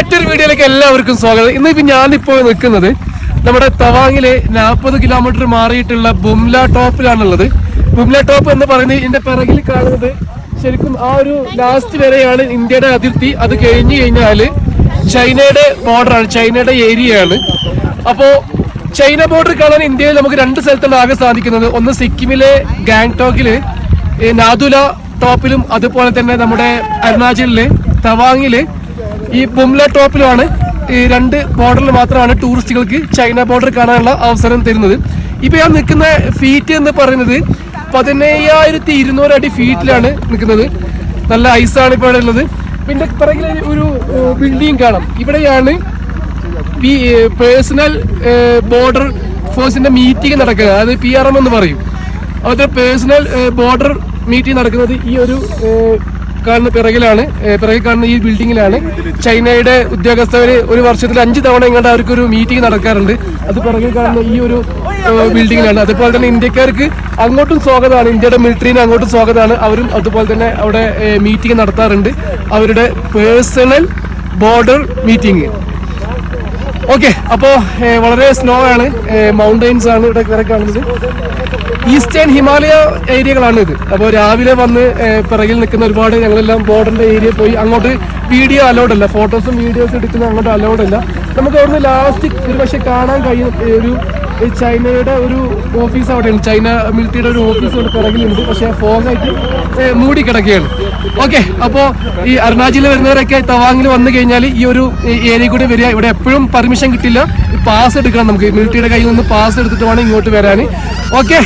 മറ്റൊരു വീഡിയോയിലേക്ക് എല്ലാവർക്കും സ്വാഗതം. ഇന്നിപ്പോ ഞാനിപ്പോ നിൽക്കുന്നത് നമ്മുടെ തവാങ്ങിലെ 40 കിലോമീറ്റർ മാറിയിട്ടുള്ള ബുംല ടോപ്പിലാണുള്ളത്. ബുംല ടോപ്പ് എന്ന് പറയുന്നത് ഇതിന്റെ പിറകിൽ കാണുന്നത് ശരിക്കും ആ ഒരു ലാസ്റ്റ് വരെയാണ് ഇന്ത്യയുടെ അതിർത്തി. അത് കഴിഞ്ഞു കഴിഞ്ഞാല് ചൈനയുടെ ബോർഡറാണ്, ചൈനയുടെ ഏരിയയാണ്. അപ്പോ ചൈന ബോർഡർ കാണാൻ ഇന്ത്യയിൽ നമുക്ക് രണ്ട് സ്ഥലത്താണ് ആകെ സാധിക്കുന്നത്. ഒന്ന് സിക്കിമിലെ ഗാങ്ടോക്കില് നാഥുല ടോപ്പിലും, അതുപോലെ തന്നെ നമ്മുടെ അരുണാചലിലെ തവാങ്ങില് ഈ ബുംല ടോപ്പിലുമാണ്. ഈ രണ്ട് ബോർഡറിൽ മാത്രമാണ് ടൂറിസ്റ്റുകൾക്ക് ചൈന ബോർഡർ കാണാനുള്ള അവസരം തരുന്നത്. ഇപ്പൊ ഞാൻ നിൽക്കുന്ന ഫീറ്റ് എന്ന് പറയുന്നത് 15200 അടി ഫീറ്റിലാണ് നിൽക്കുന്നത്. നല്ല ഐസാണ് ഇപ്പോൾ ഇവിടെ ഉള്ളത്. പിന്നെ പിറകിൽ ഒരു ബിൽഡിംഗ് കാണാം. ഇവിടെയാണ് പേഴ്സണൽ ബോർഡർ ഫോഴ്സിന്റെ മീറ്റിംഗ് നടക്കുക. അത് PRM എന്ന് പറയും. അവരുടെ പേഴ്സണൽ ബോർഡർ മീറ്റിംഗ് നടക്കുന്നത് ഈ ഒരു കാണുന്ന പിറകിൽ കാണുന്ന ഈ ബിൽഡിങ്ങിലാണ്. ചൈനയുടെ ഉദ്യോഗസ്ഥർ ഒരു വർഷത്തിൽ 5 തവണ ഇങ്ങോട്ട് അവർക്കൊരു മീറ്റിംഗ് നടക്കാറുണ്ട്. അത് പിറകിൽ കാണുന്ന ഈ ഒരു ബിൽഡിങ്ങിലാണ്. അതുപോലെ തന്നെ ഇന്ത്യക്കാർക്ക് അങ്ങോട്ടും സ്വാഗതമാണ്, ഇന്ത്യയുടെ മിലിറ്ററിന് അങ്ങോട്ടും സ്വാഗതമാണ്. അവരും അതുപോലെ തന്നെ അവിടെ മീറ്റിംഗ് നടത്താറുണ്ട്, അവരുടെ പേഴ്സണൽ ബോർഡർ മീറ്റിംഗ്. ഓക്കെ, അപ്പോൾ വളരെ സ്നോ ആണ്, മൗണ്ടൈൻസ് ആണ് ഇവിടെ കുറെ കാണുന്നത്. ഈസ്റ്റേൺ ഹിമാലയ ഏരിയകളാണ് ഇത്. അപ്പോൾ രാവിലെ വന്ന് പിറകിൽ നിൽക്കുന്ന ഒരുപാട് ഞങ്ങളെല്ലാം ബോർഡറിന്റെ ഏരിയ പോയി. അങ്ങോട്ട് വീഡിയോ അലൗഡ് അല്ല, ഫോട്ടോസും വീഡിയോസും എടുക്കുന്ന അങ്ങോട്ട് അലൗഡ് അല്ല. നമുക്ക് അവിടുന്ന് ലാസ്റ്റ് ഒരു പക്ഷെ കാണാൻ കഴിയും ഒരു ചൈനയുടെ ഒരു ഓഫീസ് അവിടെയുണ്ട്. ചൈന മിലിറ്ററിയുടെ ഒരു ഓഫീസ് അവിടെ പിറകിലുണ്ട്, പക്ഷെ ഫോഗായിട്ട് മൂടി കിടക്കുകയാണ്. ഓക്കെ, അപ്പോൾ ഈ അരുണാചലിൽ വരുന്നവരൊക്കെ തവാങ്ങിൽ വന്നു കഴിഞ്ഞാൽ ഈ ഒരു ഏരിയ കൂടി വരിക. ഇവിടെ എപ്പോഴും പെർമിഷൻ കിട്ടില്ല, പാസ് എടുക്കണം. നമുക്ക് മിലിറ്ററിയുടെ കയ്യിൽ നിന്ന് പാസ് എടുത്തിട്ട് വേണം ഇങ്ങോട്ട് വരാൻ. ഓക്കെ.